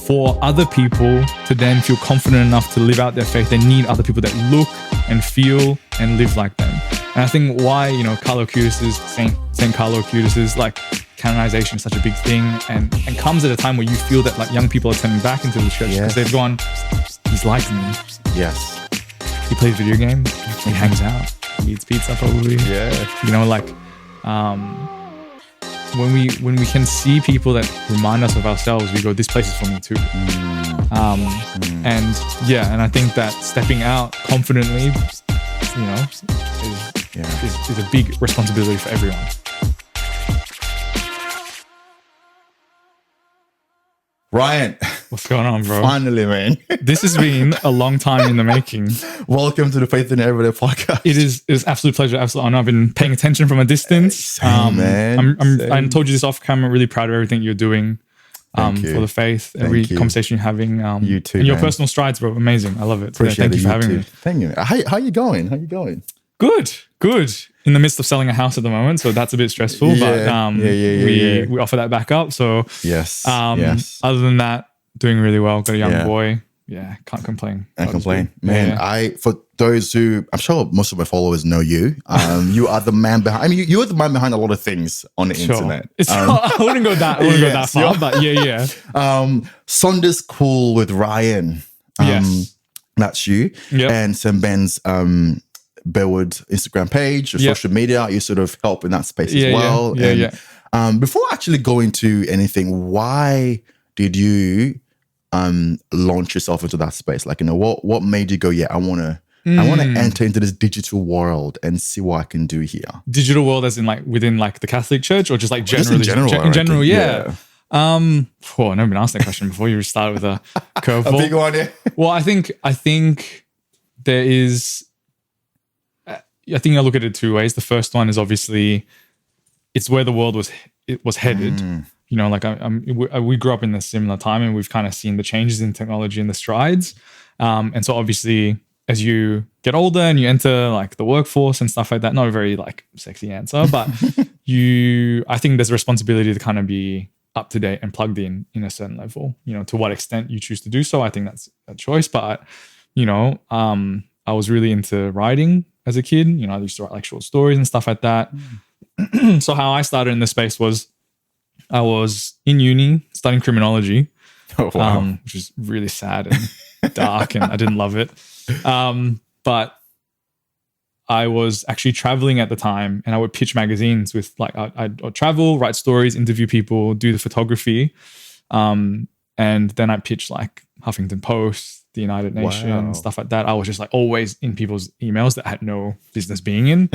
for other people to then feel confident enough to live out their faith, they need other people that look and feel and live like them. And I think why, Carlo Acutis' St Carlo Acutis' like canonization is such a big thing and comes at a time where you feel that like young people are turning back into the church because they've gone, he's like me. Yes. He plays video games, he hangs out, he eats pizza probably. Yeah. When we can see people that remind us of ourselves, we go, this place is for me too. And I think that stepping out confidently, is a big responsibility for everyone. Ryan, what's going on, bro? Finally, man. This has been a long time in the making. Welcome to the Faith in Everyday podcast. It is absolute pleasure, absolute honor. I've been paying attention from a distance. Same, man. I told you this off camera. Really proud of everything you're doing for the faith. Every conversation you're having. You too, and your personal strides, bro. Amazing. I love it. Appreciate Thank you for having me. Thank you. How you going? Good. In the midst of selling a house at the moment, so that's a bit stressful. We offer that back up. So yes. Other than that, doing really well. Got a young boy. Yeah, can't complain. Man, for those who, I'm sure most of my followers know you. You are the man behind. I mean, you are the man behind a lot of things on the internet. I wouldn't go that far, but yeah. Sunday School with Ryan. Yes, that's you. Yep. And St Ben's Bellwood Instagram page or social media. You sort of help in that space as well. Before actually going to anything, why did you launch yourself into that space? Like, what made you go, I want to enter into this digital world and see what I can do here? Digital world as in like within like the Catholic Church or just like generally? Just in general, yeah. I've never been asked that question before. You started with a curveball. A big one, yeah. Well, I think there is, I think I look at it two ways. The first one is obviously it's where the world was headed. We grew up in a similar time and we've kind of seen the changes in technology and the strides. And so obviously as you get older and you enter like the workforce and stuff like that, not a very like sexy answer, but I think there's a responsibility to kind of be up to date and plugged in a certain level, to what extent you choose to do so. I think that's a choice, but I was really into writing as a kid. I used to write like short stories and stuff like that. So how I started in this space was I was in uni studying criminology, which is really sad and dark and I didn't love it. But I was actually traveling at the time and I would pitch magazines with like, I'd travel, write stories, interview people, do the photography. And then I'd pitch like Huffington Post, the United Nations, stuff like that. I was just like always in people's emails that I had no business being in.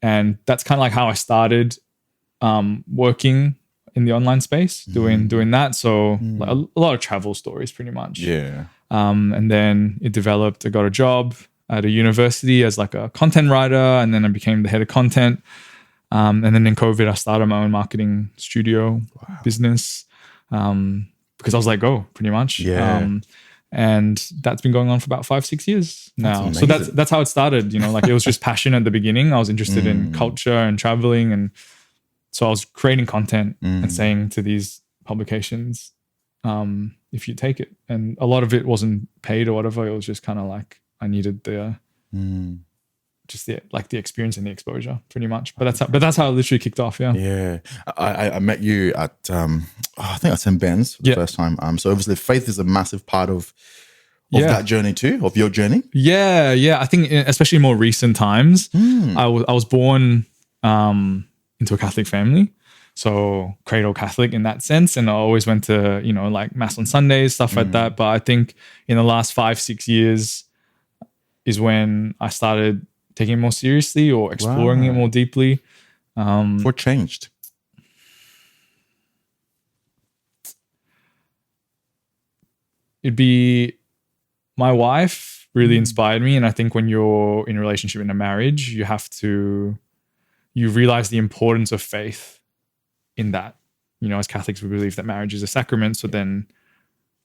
And that's kind of like how I started working in the online space, doing that. So like a lot of travel stories pretty much. Yeah. And then it developed. I got a job at a university as like a content writer, and then I became the head of content. And then in COVID, I started my own marketing studio business because I was let go pretty much. Yeah. And that's been going on for about 5-6 years now. So that's how it started. Like it was just passion at the beginning. I was interested in culture and traveling, and so I was creating content and saying to these publications, if you take it, and a lot of it wasn't paid or whatever. It was just kind of like I needed the experience and the exposure, pretty much. But that's how it literally kicked off. Yeah. I met you at I think at St Ben's for the first time. So obviously faith is a massive part of that journey too, of your journey. Yeah. I think especially more recent times, I was born into a Catholic family. So cradle Catholic in that sense. And I always went to, like mass on Sundays, stuff like that. But I think in the last 5-6 years is when I started taking it more seriously or exploring it more deeply. What changed? It'd be my wife really inspired me. And I think when you're in a relationship, in a marriage, you realize the importance of faith in that. As Catholics, we believe that marriage is a sacrament. So then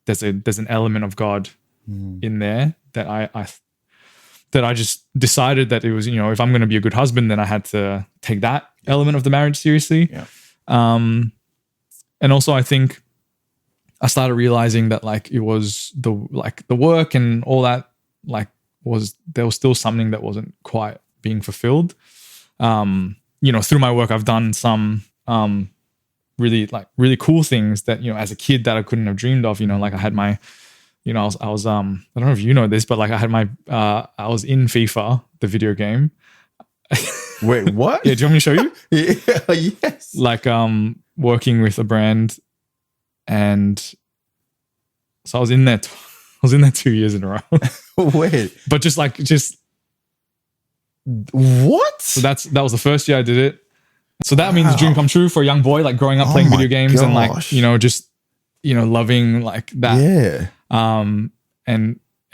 there's an element of God in there that I just decided that it was, if I'm going to be a good husband, then I had to take that element of the marriage seriously. Yeah. And also I think I started realizing that like it was the work and all that, like there was still something that wasn't quite being fulfilled. Through my work, I've done some really cool things that, as a kid that I couldn't have dreamed of. Like I had my, I was I don't know if you know this, but like I had my I was in FIFA, the video game. Wait, what? Yeah, do you want me to show you? Yeah, yes. Like working with a brand, and so I was in there 2 years in a row. Wait. But just what? So that was the first year I did it. So that means dream come true for a young boy, like growing up playing video games and like, just loving like that. Yeah.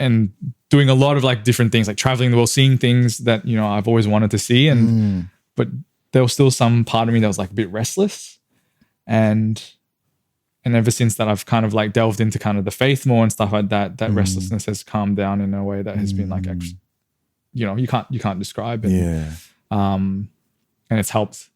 And doing a lot of like different things, like traveling the world, seeing things that, I've always wanted to see. And but there was still some part of me that was like a bit restless. And ever since that, I've kind of like delved into kind of the faith more and stuff like that. That restlessness has calmed down in a way that has been like, you can't describe. And, and it's helped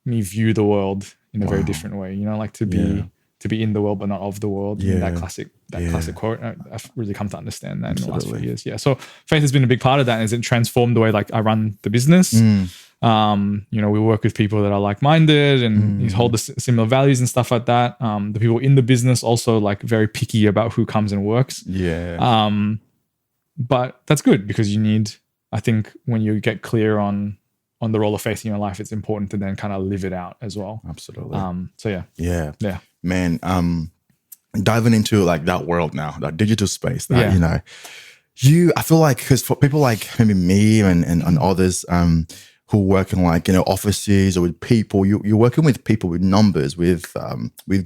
me view the world in a very different way. Like to be in the world but not of the world. Yeah. That classic quote. I've really come to understand that in the last few years. Yeah. So faith has been a big part of that, as it transformed the way like I run the business. We work with people that are like-minded and hold the similar values and stuff like that. The people in the business also like very picky about who comes and works. Yeah. But that's good, because you need, I think, when you get clear on the role of faith in your life, it's important to then kind of live it out as well. Absolutely. So yeah. Man, diving into like that world now, that digital space, that I feel like, because for people like maybe me and others who work in like offices or with people, you're working with people with numbers, with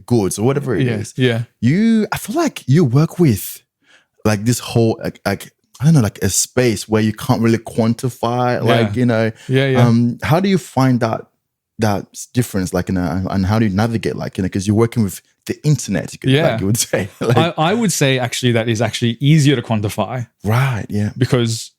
goods or whatever it is. Yeah. I feel like you work with like this whole like I don't know, like a space where you can't really quantify, how do you find that difference, like, and how do you navigate, like, because you're working with the internet, like you would say. Like, I would say actually that is actually easier to quantify. Right, yeah. Because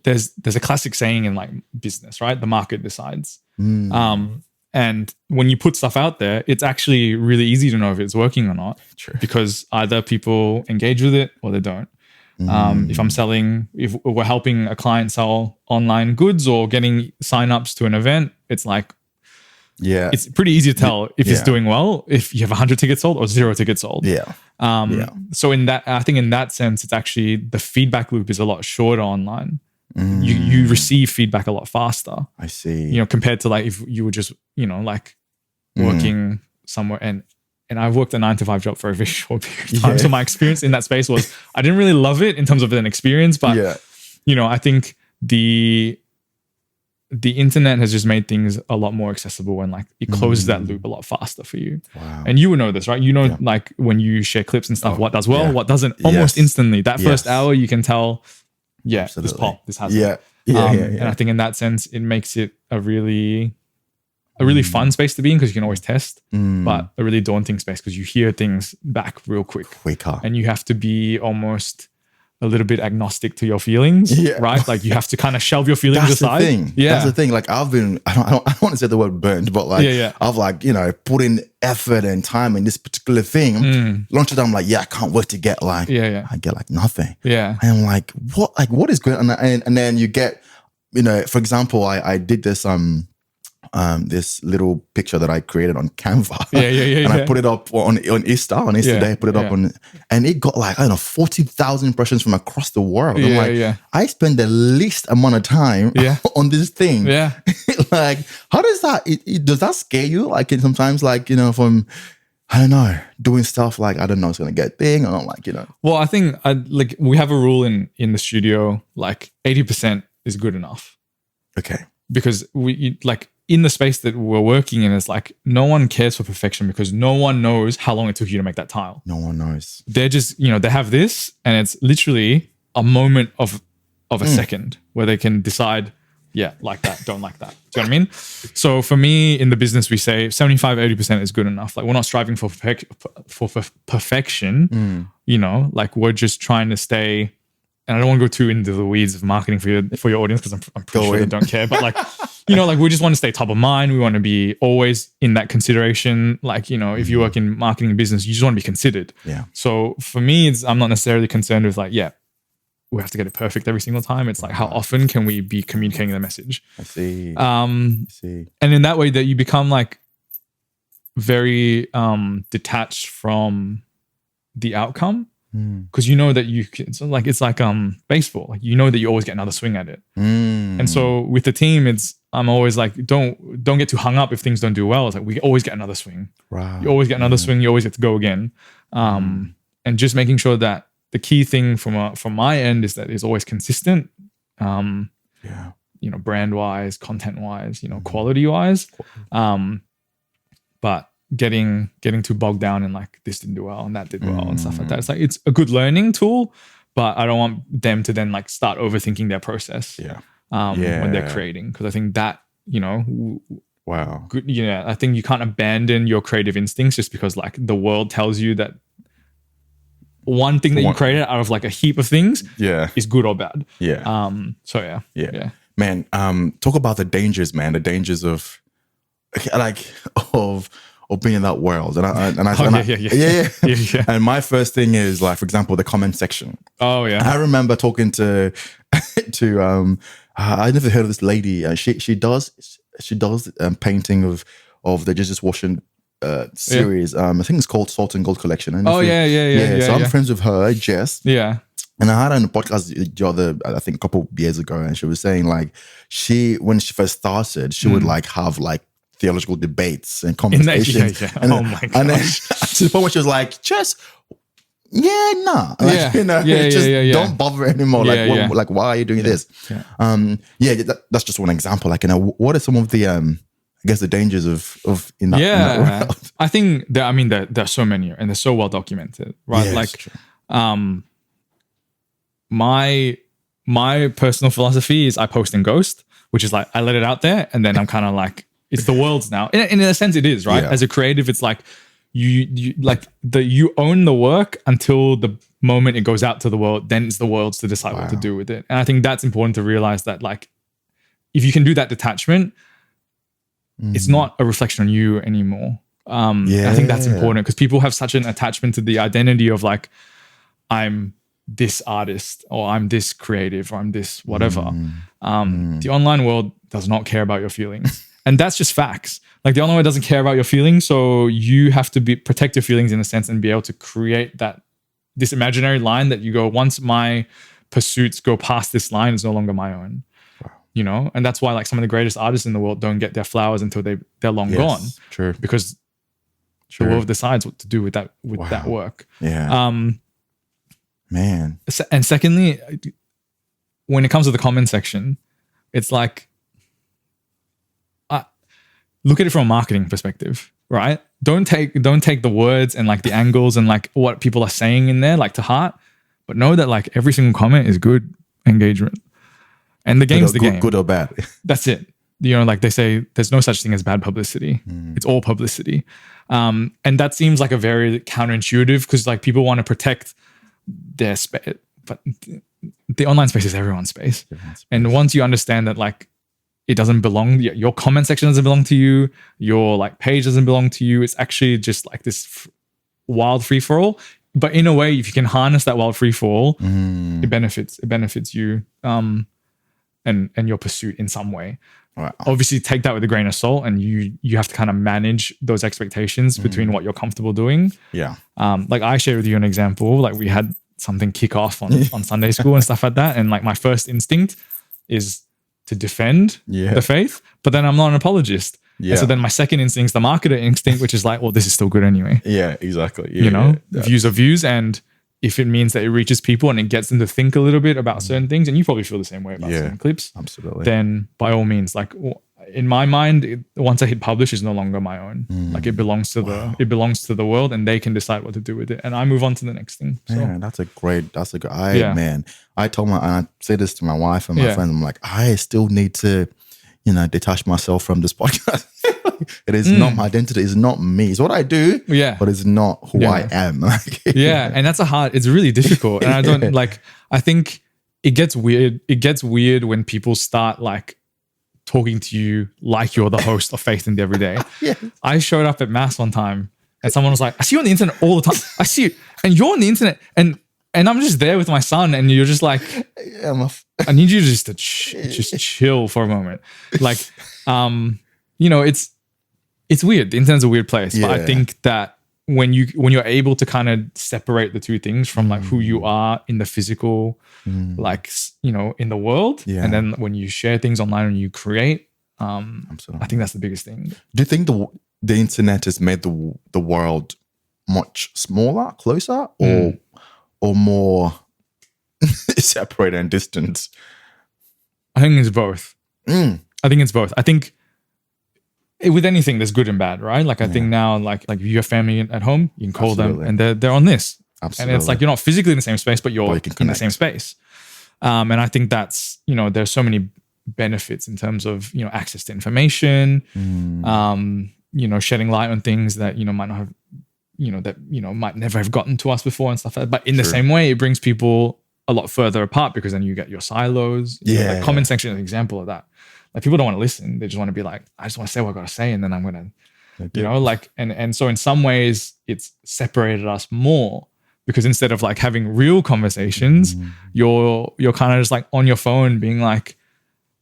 there's a classic saying in like business, right? The market decides. And when you put stuff out there, it's actually really easy to know if it's working or not. True. Because either people engage with it or they don't. If we're helping a client sell online goods or getting signups to an event, it's like, it's pretty easy to tell if it's doing well, if you have 100 tickets sold or 0 tickets sold. So I think in that sense, it's actually, the feedback loop is a lot shorter online. You receive feedback a lot faster. I see. Compared to like if you were just, like working somewhere, and I've worked a 9-to-5 job for a very short period of time. So my experience in that space was, I didn't really love it in terms of an experience, but I think the internet has just made things a lot more accessible, and like it closes that loop a lot faster for you. Wow. And you would know this, right? Like when you share clips and stuff, what does well, what doesn't, almost instantly. That first hour you can tell, Absolutely. this pop, this has and I think in that sense, it makes it a really fun space to be in, because you can always test, but a really daunting space because you hear things back real quicker, and you have to be almost a little bit agnostic to your feelings, right? Like you have to kind of shelve your feelings aside. That's the thing. Like I don't want to say the word burned, but like I've like, put in effort and time in this particular thing. Launch it, I'm like, I can't wait to get like, I get like nothing. And I'm like, what is going on? And then you get, for example, I did this, this little picture that I created on Canva. And I put it up on Easter Day, I put it up on, and it got like, I don't know, 40,000 impressions from across the world. I'm like, I spend the least amount of time on this thing. Like, how does that, does that scare you? Like, sometimes, like, from, I don't know, doing stuff like, I don't know, it's going to get big, or not, like, Well, I think like we have a rule in the studio, like 80% is good enough. Okay. Because we like, in the space that we're working in, it's like no one cares for perfection, because no one knows how long it took you to make that tile. No one knows. They're just, they have this, and it's literally a moment of a second where they can decide, like that, don't like that. Do you know what I mean? So for me in the business, we say 75-80% is good enough. Like we're not striving for perfection, like we're just trying to stay. And I don't want to go too into the weeds of marketing for your audience, because I'm pretty sure they don't care. But like, like we just want to stay top of mind. We want to be always in that consideration. Like, if you work in marketing and business, you just want to be considered. Yeah. So for me, I'm not necessarily concerned with like, we have to get it perfect every single time. It's like, how often can we be communicating the message? I see. And in that way that you become like very detached from the outcome. Because you know that you can, it's like baseball. Like that you always get another swing at it. And so with the team, I'm always like, don't get too hung up if things don't do well. It's like we always get another swing. Wow. You always get another swing. You always get to go again. And just making sure that the key thing from my end is that it's always consistent. Brand wise, content wise, quality wise. But getting too bogged down in like this didn't do well and that did well and stuff like that. It's like it's a good learning tool, but I don't want them to then like start overthinking their process when they're creating, because I think that wow. Good, I think you can't abandon your creative instincts just because like the world tells you that one thing that you created out of like a heap of things is good or bad. Man, talk about the dangers, man. The dangers of being in that world, and my first thing is like, for example, the comment section. Oh yeah, I remember talking to I never heard of this lady. She does painting of the Jesus Washing series. I think it's called Salt and Gold Collection. And so I'm friends with her, Jess. Yeah. And I had her on a podcast I think a couple of years ago, and she was saying like when she first started, she would like have like theological debates and conversations. And, oh my gosh. And then to the point where she was like, just don't bother anymore. Like why are you doing this? That's just one example. Like, what are some of the I guess the dangers of in that world? I think there are so many, and they're so well documented, right? Like my personal philosophy is I post and ghost, which is like I let it out there, and then I'm kind of like, it's the world's now. In a sense, it is, right? As a creative, it's like you own the work until the moment it goes out to the world. Then it's the world's to decide what to do with it. And I think that's important to realize that, like, if you can do that detachment, it's not a reflection on you anymore. I think that's important because people have such an attachment to the identity of like, I'm this artist or I'm this creative or I'm this whatever. The online world does not care about your feelings. And that's just facts. Like the online world doesn't care about your feelings. So you have to protect your feelings in a sense and be able to create this imaginary line that you go, once my pursuits go past this line, it's no longer my own. Wow. And that's why like some of the greatest artists in the world don't get their flowers until they're long gone. True. Because the world decides what to do with that work. Yeah. Man. And secondly, when it comes to the comment section, it's like, look at it from a marketing perspective, right? Don't take the words and like the angles and like what people are saying in there like to heart, but know that like every single comment is good engagement. And the game's the game. Good or bad. That's it. Like they say, there's no such thing as bad publicity. It's all publicity. And that seems like a very counterintuitive because like people want to protect their space, but the online space is everyone's space. And once you understand that like it doesn't belong, your comment section doesn't belong to you, your like page doesn't belong to you, it's actually just like this wild free for all. But in a way, if you can harness that wild free for all, it benefits you and your pursuit in some way. Wow. Obviously take that with a grain of salt, and you have to kind of manage those expectations between what you're comfortable doing. Like I shared with you an example, like we had something kick off on Sunday school and stuff like that, and like my first instinct is to defend the faith, but then I'm not an apologist. And so then my second instinct is the marketer instinct, which is like, well, this is still good anyway. Yeah, exactly. Views are views, and if it means that it reaches people and it gets them to think a little bit about certain things, and you probably feel the same way about certain clips, absolutely. Then by all means, like in my mind, once I hit publish, it's no longer my own. Like it belongs to the world, and they can decide what to do with it. And I move on to the next thing. So. Man, that's a good. Man, I told and I say this to my wife and my friends. I'm like, I still need to, detach myself from this podcast. It is not my identity. It's not me. It's what I do. But it's not who I am. And it's really difficult. And I don't I think it gets weird. It gets weird when people start like talking to you like you're the host of Faith in the Everyday. Yeah. I showed up at Mass one time and someone was like, I see you on the internet all the time. I see you. And you're on the internet. And I'm just there with my son and you're just like, Yeah, I need you just to just chill for a moment. Like, you know, it's weird. The internet's a weird place. But I think that when you're able to kind of separate the two things from like who you are in the physical, like, you know, in the world, and then when you share things online and you create, absolutely. I think that's the biggest thing. Do you think the internet has made the world much smaller, closer, or more separated and distant? I think it's both. I think it's both. I think with anything, there's good and bad, right? Like I think now, like if you have family at home, you can call them and they're on this. Absolutely. And it's like you're not physically in the same space, but you're in the same space. And I think that's, you know, there's so many benefits in terms of, you know, access to information, you know, shedding light on things that, you know, might not have, you know, that, you know, might never have gotten to us before and stuff like that. But in the same way, it brings people a lot further apart because then you get your silos. Yeah. Like comment section is an example of that. Like people don't want to listen. They just want to be like, I just want to say what I got to say. And then I'm going to, you know, like, and so in some ways it's separated us more because instead of like having real conversations, you're kind of just like on your phone being like,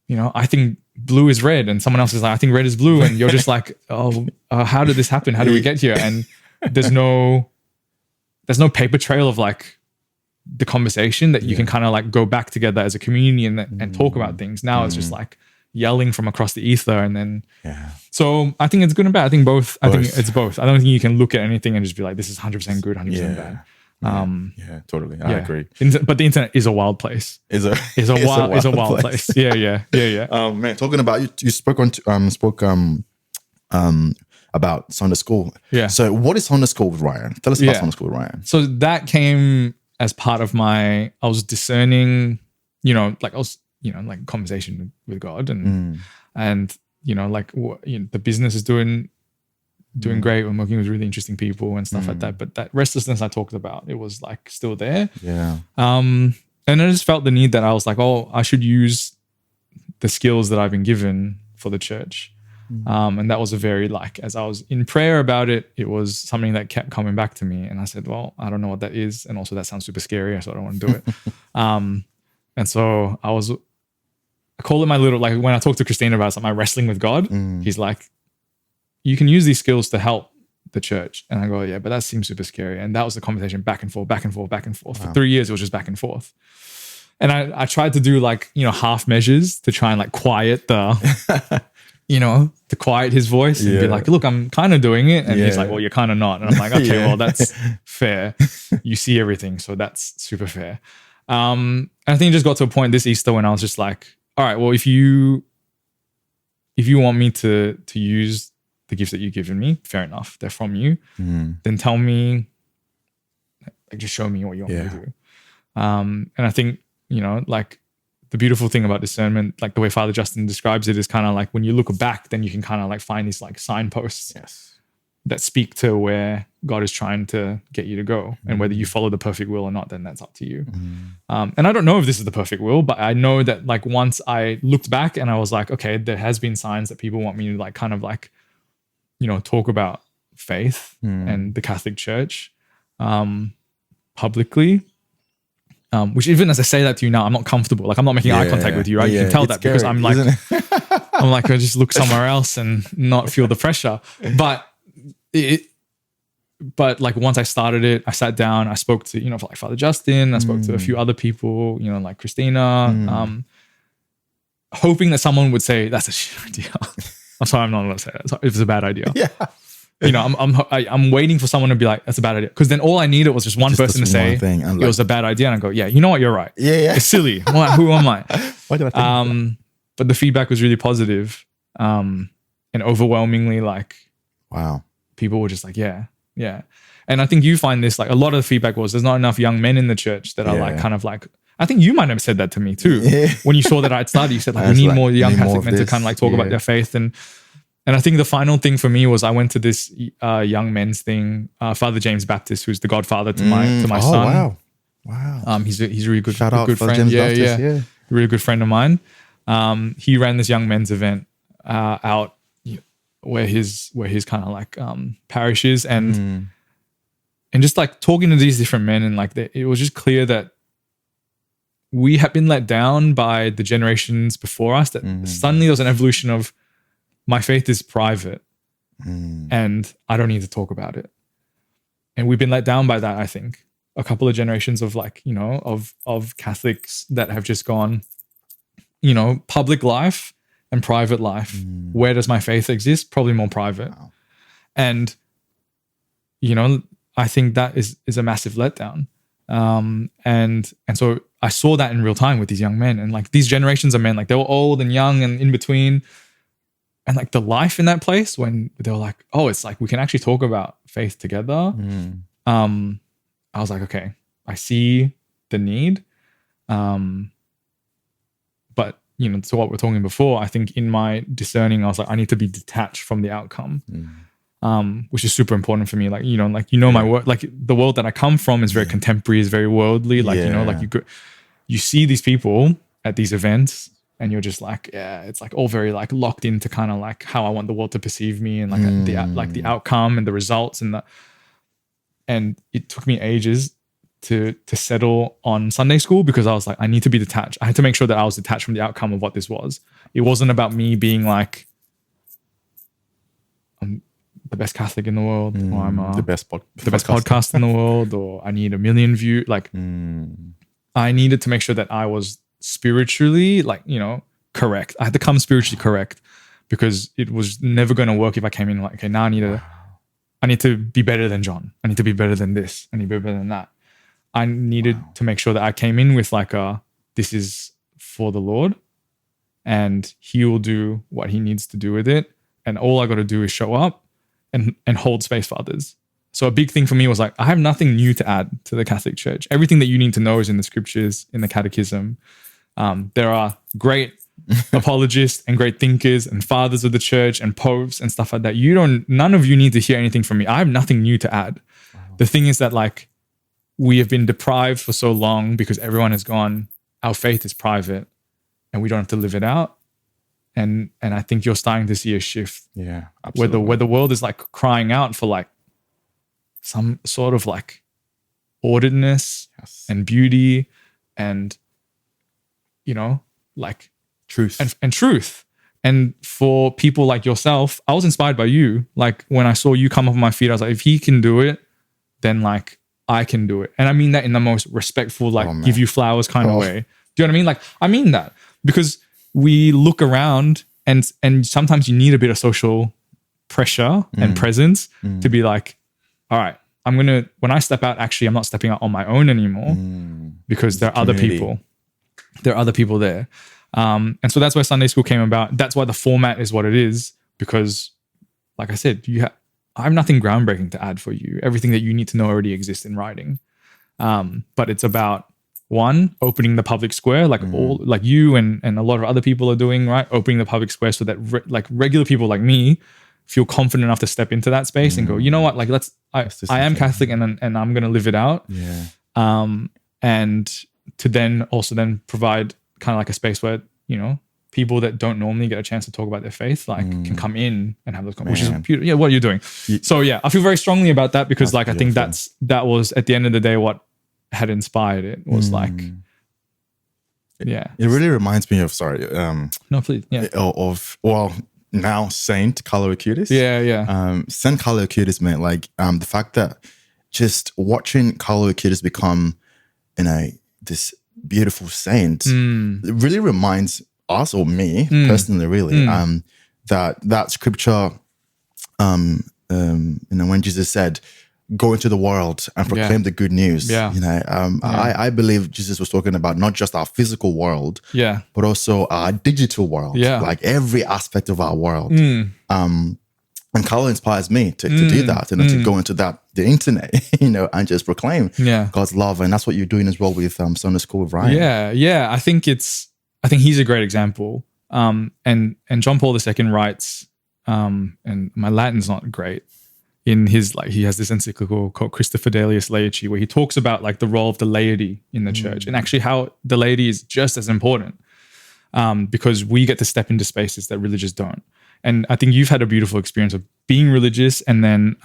you know, I think blue is red and someone else is like, I think red is blue. And you're just like, how did this happen? How did we get here? And there's no paper trail of like the conversation that you can kind of like go back together as a community and talk about things. Now it's just like yelling from across the ether and then so I think it's good and bad. I think both. I think it's both. I don't think you can look at anything and just be like, this is 100% good, 100% bad. Totally. I agree. But the internet is a wild place. Is a wild place. Yeah. Man, talking about you spoke about Sunday school. Yeah. So what is Sunday school with Ryan? Tell us about Sunday school with Ryan. So that came as part of I was discerning, you know, like I was, you know, like conversation with God and you know, like the business is doing great. I'm working with really interesting people and stuff like that. But that restlessness I talked about, it was like still there. Yeah. And I just felt the need that I was like, I should use the skills that I've been given for the church. And that was a very like, as I was in prayer about it, it was something that kept coming back to me. And I said, well, I don't know what that is. And also that sounds super scary. So I don't want to do it. And so I call it my little, like when I talk to Christina about it, it's like my wrestling with God, he's like, you can use these skills to help the church. And I go, yeah, but that seems super scary. And that was the conversation back and forth. Wow. For 3 years, it was just back and forth. And I tried to do like, you know, half measures to try and like quiet the, you know, to quiet his voice and be like, look, I'm kind of doing it. And he's like, well, you're kind of not. And I'm like, okay, well, that's fair. You see everything. So that's super fair. I think it just got to a point this Easter when I was just like, all right, well, if you want me to use the gifts that you've given me, fair enough, they're from you, then tell me, like, just show me what you want me to do. And I think, you know, like the beautiful thing about discernment, like the way Father Justin describes it, is kind of like when you look back, then you can kind of like find these like signposts that speak to where God is trying to get you to go. And whether you follow the perfect will or not, then that's up to you. And I don't know if this is the perfect will, but I know that like once I looked back and I was like, okay, there has been signs that people want me to like kind of like, you know, talk about faith and the Catholic Church publicly. Which even as I say that to you now, I'm not comfortable. Like I'm not making eye contact with you, right? You can tell that scary, because I'm like, I just look somewhere else and not feel the pressure. But like once I started it, I sat down, I spoke to, you know, like Father Justin, I spoke to a few other people, you know, like Christina, hoping that someone would say, that's a shit idea. I'm sorry, I'm not going to say that. It's a bad idea. Yeah. You know, I'm waiting for someone to be like, that's a bad idea. Because then all I needed was just one person to say it was a bad idea. And I go, yeah, you know what? You're right. Yeah. It's silly. Who am I? Why did I think that? But the feedback was really positive. And overwhelmingly, like, wow. People were just like, yeah. And I think you find this, like a lot of the feedback was there's not enough young men in the church that are like kind of like, I think you might have said that to me too. Yeah. When you saw that I'd started, you said like, we need more young Catholic men to kind of like talk about their faith. And I think the final thing for me was I went to this young men's thing. Father James Baptist, who's the godfather to my son. Wow. He's a really good, Shout out good Father friend. James Baptist, really good friend of mine. He ran this young men's event out where his kind of like parish is, and just like talking to these different men, and like it was just clear that we had been let down by the generations before us, that suddenly there was an evolution of my faith is private and I don't need to talk about it. And we've been let down by that, I think. A couple of generations of like, you know, of Catholics that have just gone, you know, public life and private life. Where does my faith exist? Probably more private. Wow. And, you know, I think that is a massive letdown. And so I saw that in real time with these young men, and like these generations of men, like they were old and young and in between, and like the life in that place when they were like, oh, it's like we can actually talk about faith together. I was like, okay, I see the need. But you know, to what we're talking before, I think in my discerning, I was like, I need to be detached from the outcome. Which is super important for me. Like, you know, my work, like the world that I come from is very contemporary, is very worldly. Like, you know, like you see these people at these events and you're just like, yeah, it's like all very like locked into kind of like how I want the world to perceive me, and like the outcome and the results and it took me ages to settle on Sunday school, because I was like, I need to be detached. I had to make sure that I was detached from the outcome of what this was. It wasn't about me being like, the best Catholic in the world, or I'm the best podcast in the world, or I need 1 million views. Like, I needed to make sure that I was spiritually, like, you know, correct. I had to come spiritually correct, because it was never going to work if I came in like, okay, now I need to be better than John. I need to be better than this. I need to be better than that. I needed to make sure that I came in with like this is for the Lord, and he will do what he needs to do with it. And all I got to do is show up and hold space for others. So a big thing for me was like, I have nothing new to add to the Catholic Church. Everything that you need to know is in the scriptures, in the catechism. There are great apologists and great thinkers and fathers of the church and popes and stuff like that. None of you need to hear anything from me. I have nothing new to add. Wow. The thing is that like, we have been deprived for so long because everyone has gone, our faith is private and we don't have to live it out. And I think you're starting to see a shift. Yeah, absolutely. Where the world is like crying out for like some sort of like orderedness and beauty and, you know, like truth and truth. And for people like yourself, I was inspired by you. Like when I saw you come up on my feet, I was like, if he can do it, then like I can do it. And I mean that in the most respectful, like give you flowers kind of way. Do you know what I mean? Like I mean that, because we look around and sometimes you need a bit of social pressure and presence to be like, all right, when I step out, actually, I'm not stepping out on my own anymore because there are other people. There are other people there. And so that's why Sunday school came about. That's why the format is what it is, because like I said, I have nothing groundbreaking to add for you. Everything that you need to know already exists in writing. But it's about, one, opening the public square, like all, like you and a lot of other people are doing, right? Opening the public square so that like regular people like me feel confident enough to step into that space and go, you know what, like I am Catholic and I'm going to live it out. Yeah. And to then provide kind of like a space where, you know, people that don't normally get a chance to talk about their faith, like can come in and have those conversations, which is beautiful. Yeah, what are you doing? So yeah, I feel very strongly about that, because like, I think that was at the end of the day what had inspired it, was like, yeah. It really reminds me of, no, please. Yeah. Now St Carlo Acutis. Yeah. St Carlo Acutis, man, like the fact that just watching Carlo Acutis become, you know, this beautiful saint, it really reminds us, or me personally, really, that scripture, you know, when Jesus said, go into the world and proclaim the good news. You know, I believe Jesus was talking about not just our physical world, but also our digital world, like every aspect of our world. And Carlo inspires me to do that, and to go into the internet, you know, and just proclaim God's love. And that's what you're doing as well with Sunday School with Ryan. Yeah. I think he's a great example. And John Paul II writes, and my Latin's not great. In his, like, he has this encyclical called Christa Fidelius Laici, where he talks about like the role of the laity in the church, and actually how the laity is just as important. because we get to step into spaces that religious don't. And I think you've had a beautiful experience of being religious and then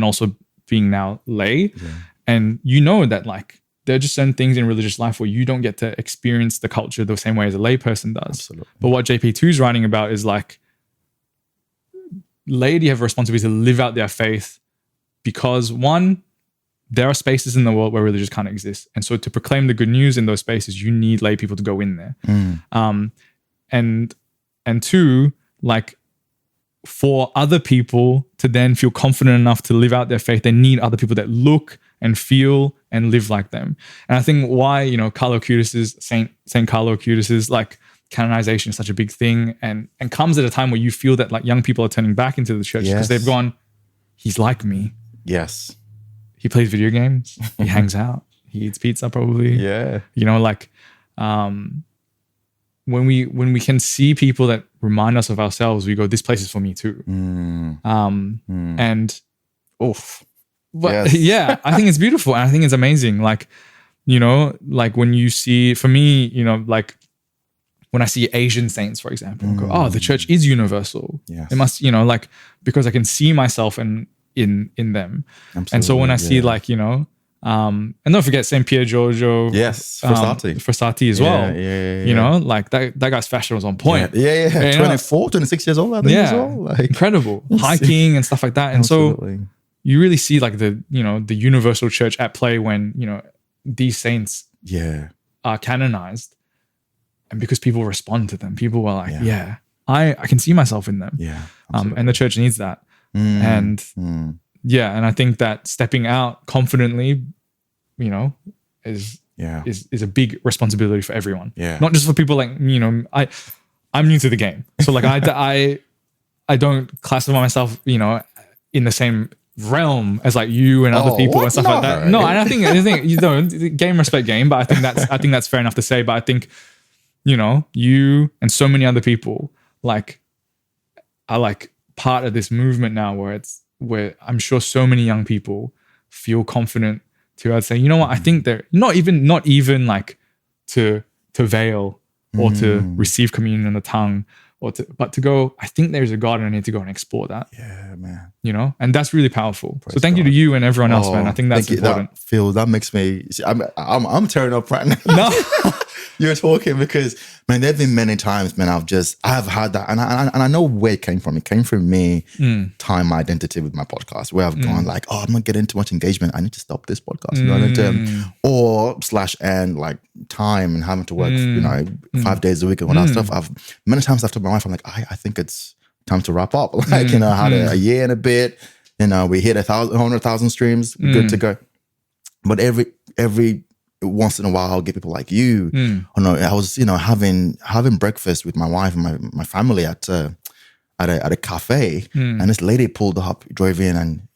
also being now lay. Yeah. And you know that like there are just certain things in religious life where you don't get to experience the culture the same way as a lay person does. Absolutely. But what JP2 is writing about is like laity have a responsibility to live out their faith because one, there are spaces in the world where religious can't exist. And so to proclaim the good news in those spaces, you need lay people to go in there. And two, like for other people to then feel confident enough to live out their faith, they need other people that look and feel and live like them. And I think why, you know, Carlo Acutis's, St Carlo Acutis's like canonization is such a big thing and comes at a time where you feel that like young people are turning back into the church because they've gone, he's like me. Yes. He plays video games. He hangs out. He eats pizza probably. Yeah. You know, like when we can see people that remind us of ourselves, we go, this place is for me too. And but yeah, I think it's beautiful and I think it's amazing. Like, you know, like when you see, for me, you know, like when I see Asian saints, for example, I go, oh, the church is universal. Yes. It must, you know, like because I can see myself in them. Absolutely, and so when I see like, you know, and don't forget St. Pier Giorgio. Yes, Frassati as well. You know, like that guy's fashion was on point. Yeah. 24, 26 years old, I think as well. Like, incredible. Hiking and stuff like that. And so you really see like the, you know, the universal church at play when, you know, these saints are canonized. And because people respond to them, people are like, I can see myself in them. Yeah. And the church needs that. And I think that stepping out confidently, you know, is a big responsibility for everyone. Yeah. Not just for people like, you know, I'm new to the game. So like I don't classify myself, you know, in the same realm as like you and other people and stuff like that. No, and I think you know, game respect game, but I think that's fair enough to say. But I think, you know, you and so many other people like are like part of this movement now where I'm sure so many young people feel confident to say, you know what, I think they're not even like to veil or to receive communion in the tongue but to go, I think there's a God and I need to go and explore that. Yeah, man. You know, and that's really powerful. So thank you to you and everyone else, man. I think that's important. That makes me, I'm tearing up right now. No. You're talking because, man, there've been many times, man, I've had that. And I know where it came from. It came from me tying my identity with my podcast, where I've gone like, oh, I'm not getting too much engagement. I need to stop this podcast. You know, or /and like time and having to work, you know, 5 days a week and all that stuff. Many times after my wife, I'm like, I think it's time to wrap up. Like, you know, I had a year and a bit, you know, we hit 100,000 streams, good to go. But every once in a while, I'll get people like you. Oh no, I was, you know, having breakfast with my wife and my family at a cafe, and this lady pulled up, drove in, and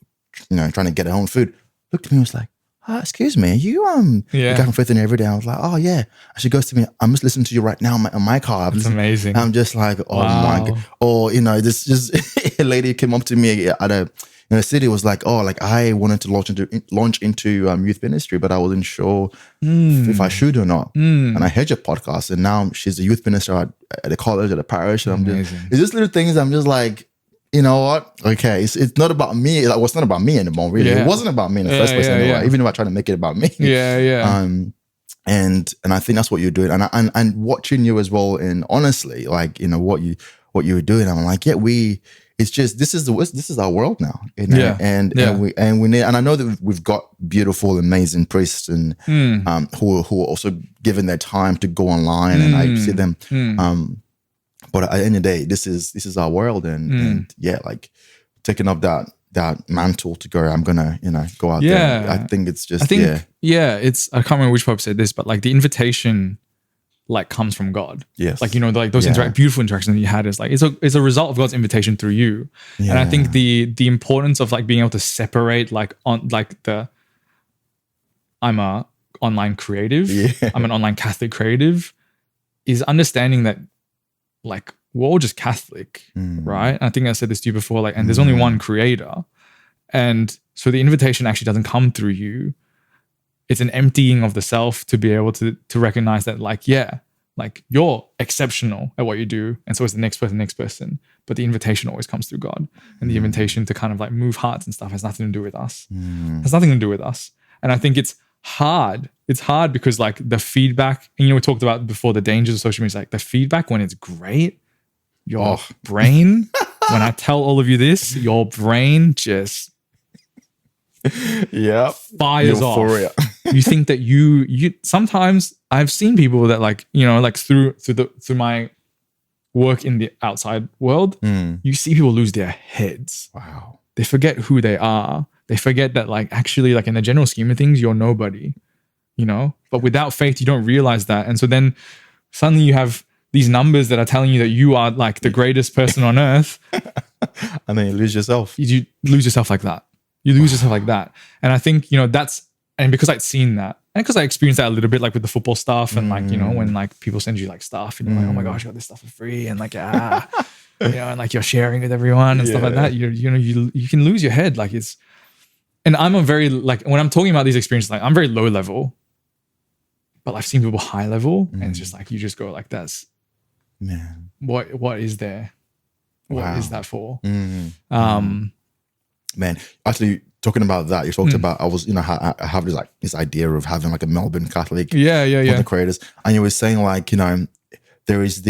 you know, trying to get her own food. Looked at me and was like, excuse me, you the guy from Faith in every day. I was like, oh yeah. And she goes to me, I'm just listening to you right now on my car. That's amazing. I'm just like, oh my God. Or, you know, this just a lady came up to me in the city, was like, oh, like I wanted to launch into youth ministry, but I wasn't sure if I should or not. And I heard your podcast, and now she's a youth minister at the college, at the parish. And it's just little things. I'm just like, you know what? Okay, it's not about me. Like, well, it's not about me anymore, really. It wasn't about me in the first place anyway. Even if I try to make it about me. And I think that's what you're doing, and watching you as well. And honestly, like, you know, what you were doing, I'm like, it's just this is our world now, you know? And we need, and I know that we've got beautiful, amazing priests and who are also giving their time to go online, and I see them. But at the end of the day, this is our world, and like taking up that mantle to go, I'm gonna, you know, go out there. I think it's just it's, I can't remember which pope said this, but like the invitation like comes from God. Yes. Like, you know, like those beautiful interactions that you had is like, it's a result of God's invitation through you. And I think the importance of like being able to separate like on like I'm a online creative, I'm an online Catholic creative, is understanding that like we're all just Catholic, right? And I think I said this to you before, like, and there's only one creator. And so the invitation actually doesn't come through you. It's an emptying of the self to be able to recognize that, like, Like you're exceptional at what you do, and so is the next person. But the invitation always comes through God, and the invitation to kind of like move hearts and stuff has nothing to do with us. Has nothing to do with us. And I think it's hard. It's hard because like the feedback, and we talked about before the dangers of social media. Is like the feedback when it's great, your brain. When I tell all of you this, your brain just fires Euphoria. off. You think that you sometimes I've seen people that like, like through my work in the outside world, you see people lose their heads. Wow. They forget who they are. They forget that like actually like in the general scheme of things, you're nobody, but without faith, you don't realize that. And so then suddenly you have these numbers that are telling you that you are like the greatest person on earth. And then you lose yourself. You lose yourself like that. You lose yourself like that. And I think, that's, and because I'd seen that, and because I experienced that a little bit, like with the football stuff and like, when like people send you like stuff and you're like, oh my gosh, I got this stuff for free. And like, and like you're sharing with everyone and stuff like that. You can lose your head. Like and I'm a very, like, when I'm talking about these experiences, like I'm very low level, but I've seen people high level and it's just like, you just go like, that's, man, what is there? What is that for? Man, actually talking about that, you talked about, I was, I have this idea of having like a Melbourne Catholic, one of the creators. And you were saying like, there is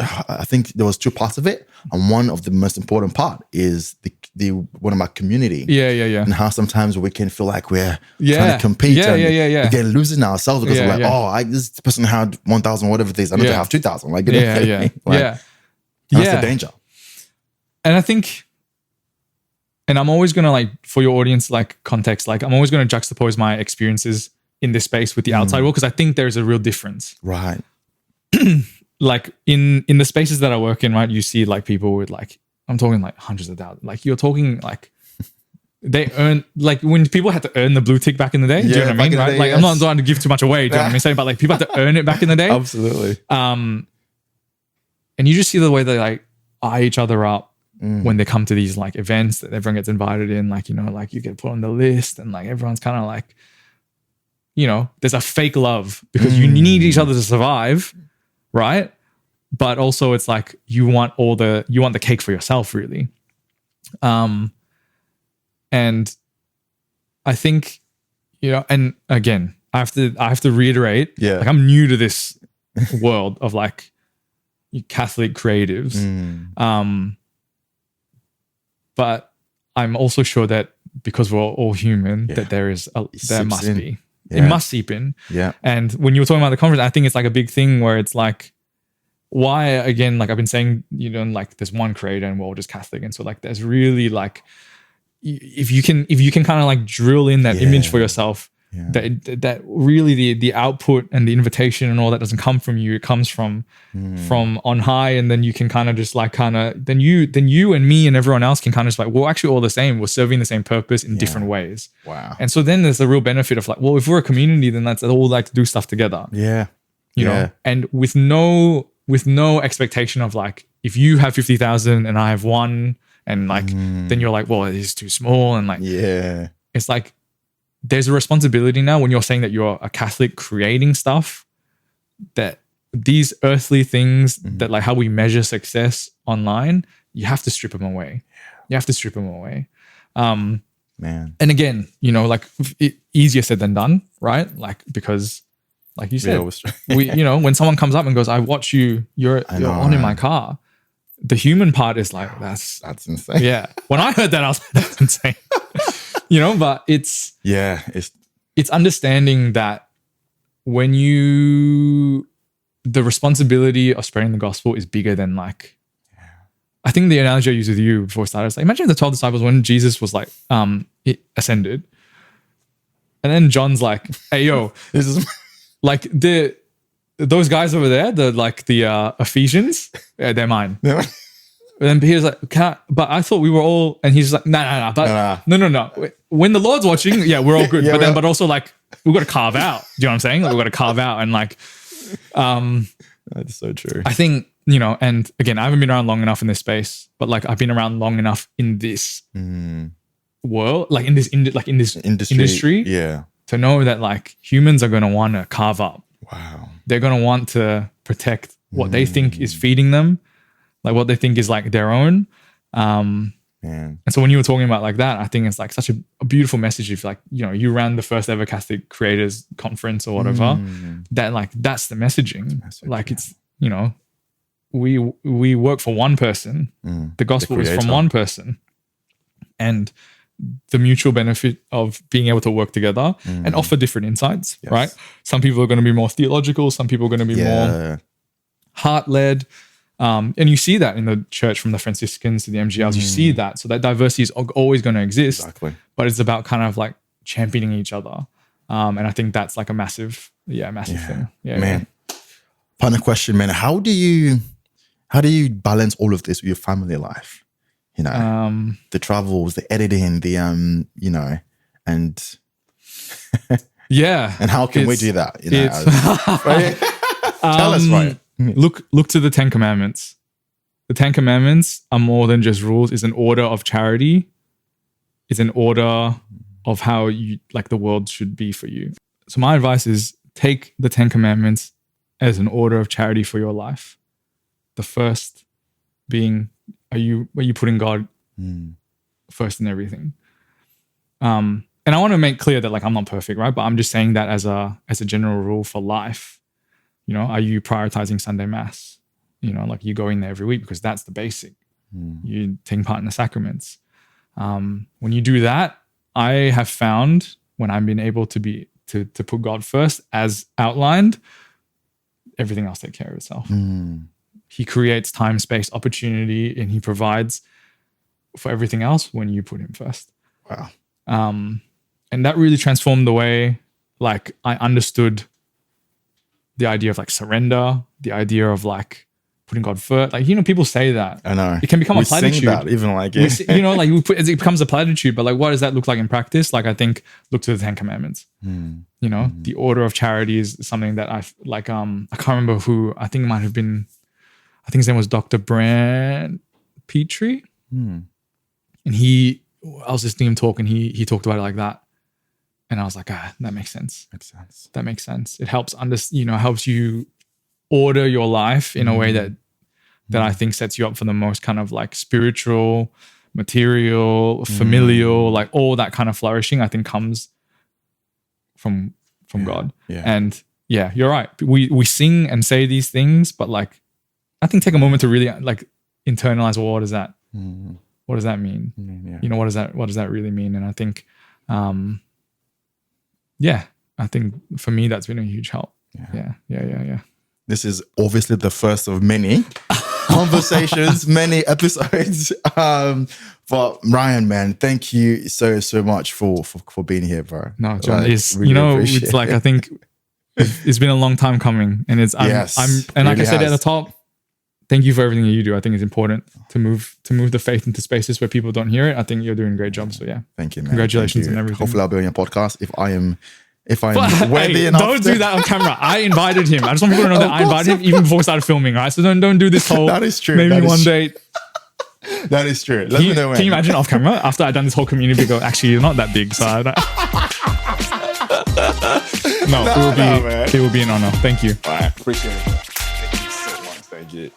I think there was two parts of it. And one of the most important part is the one about community. Yeah. And how sometimes we can feel like we're trying to compete. Again, losing ourselves because we're like, this person had 1,000 whatever things. I need to have 2,000. Like, that's the danger. And I think, and I'm always going to like, for your audience, like context, like I'm always going to juxtapose my experiences in this space with the outside world, because I think there's a real difference. Right. Like in the spaces that I work in, right, you see like people with like, I'm talking like hundreds of thousands. Like you're talking like they earn, like when people had to earn the blue tick back in the day. Do you know what I mean? Right? Like I'm not trying to give too much away. Do you know what I'm saying? But like people had to earn it back in the day. Absolutely. And you just see the way they like eye each other up when they come to these like events that everyone gets invited in. Like, like you get put on the list and like everyone's kind of like, there's a fake love because you need each other to survive. Right. But also it's like, you want the cake for yourself really. And I think, and again, I have to reiterate, like I'm new to this world of like Catholic creatives. But I'm also sure that because we're all human, that there must be. It must seep in. Yeah. And when you were talking about the conference, I think it's like a big thing where it's like, why, again, like I've been saying, like there's one creator and we're all just Catholic. And so like there's really like, if you can kind of like drill in that image for yourself, that really the output and the invitation and all that doesn't come from you. It comes from on high. And then you can kind of just like then you and me and everyone else can kind of just like, we're actually all the same. We're serving the same purpose in different ways. Wow. And so then there's the real benefit of like, well, if we're a community, then let's all like to do stuff together. Yeah. You know, and with no expectation of like, if you have 50,000 and I have one, and like, then you're like, well, it is too small. And like, it's like, there's a responsibility now when you're saying that you're a Catholic creating stuff, that these earthly things that like how we measure success online, you have to strip them away. You have to strip them away. Man. And again, like easier said than done, right? Like, because like you said, when someone comes up and goes, I watch you, you're on in my car. The human part is like, that's insane. Yeah. When I heard that, I was like, that's insane. But it's understanding that when the responsibility of spreading the gospel is bigger than like, I think the analogy I used with you before we started is like, imagine the 12 disciples when Jesus was like, it ascended. And then John's like, hey, yo, this is like those guys over there, the Ephesians, they're mine. And then Peter's like, but I thought we were all, and he's like, no. When the Lord's watching, we're all good. But also like, we've got to carve out. Do you know what I'm saying? Like, we've got to carve out and like, that's so true. I think, and again, I haven't been around long enough in this space, but like I've been around long enough in this world, like in this industry, to know that like humans are going to want to carve up. Wow. they're going to want to protect what they think is feeding them, like what they think is like their own. And so when you were talking about like that, I think it's like such a beautiful message. If like, you know, you ran the first ever Catholic Creators Conference or whatever, that like, that's the messaging. Like it's, you know, we work for one person. The gospel is from one person, and the mutual benefit of being able to work together and offer different insights, right? Some people are going to be more theological. Some people are going to be more heart-led. And you see that in the church, from the Franciscans to the MGLs, you see that. So that diversity is always going to exist, but it's about kind of like championing each other. And I think that's like a massive thing. Man. Final question, man. How do you balance all of this with your family life? You know, the travels, the editing, the, you know, and and how can we do that? You know, tell us, right? Look to the 10 Commandments. The 10 Commandments are more than just rules. It's an order of charity. It's an order of how you like the world should be for you. So my advice is take the 10 Commandments as an order of charity for your life. The first being, are you putting God first in everything? And I want to make clear that like I'm not perfect, right? But I'm just saying that as a general rule for life. You know, are you prioritizing Sunday Mass? You know, like you go in there every week because that's the basic. You take part in the sacraments. When you do that, I have found when I've been able to put God first as outlined, everything else takes care of itself. He creates time, space, opportunity, and he provides for everything else when you put him first. Wow. And that really transformed the way like I understood the idea of like surrender, the idea of like putting God first. Like, you know, people say that. I know. It can become a platitude. Sing that, even like it. You know, like it becomes a platitude, but like what does that look like in practice? Like I think look to the 10 Commandments. You know, the order of charity is something that I've like, I can't remember who, I think it might have been, I think his name was Dr. Brand Petrie. And I was listening to him talk and he talked about it like that. And I was like, that makes sense. That makes sense. It helps helps you order your life in a way that I think sets you up for the most kind of like spiritual, material, familial, like all that kind of flourishing, I think comes from God. And you're right. We sing and say these things, but like, I think take a moment to really like internalize, well, what does that mean? You know, what does that really mean? And I think, I think for me, that's been a huge help. Yeah. This is obviously the first of many conversations, many episodes. But Ryan, man, thank you so much for being here, bro. No, John, it's like, I think it's been a long time coming, and like I said at the top, thank you for everything that you do. I think it's important to move the faith into spaces where people don't hear it. I think you're doing a great job. So thank you, man. Congratulations on everything. Hopefully I'll be on your podcast if I am worthy enough. Don't do that on camera. I invited him. I just want people to know that I invited him even before we started filming, right? So don't do this whole. That is true. Maybe one day. That is true. Let me know when. Can you imagine off camera after I'd done this whole community go, actually, you're not that big, so I don't. It will be an honor. Thank you. All right, appreciate it. Thank you so much. Thank you.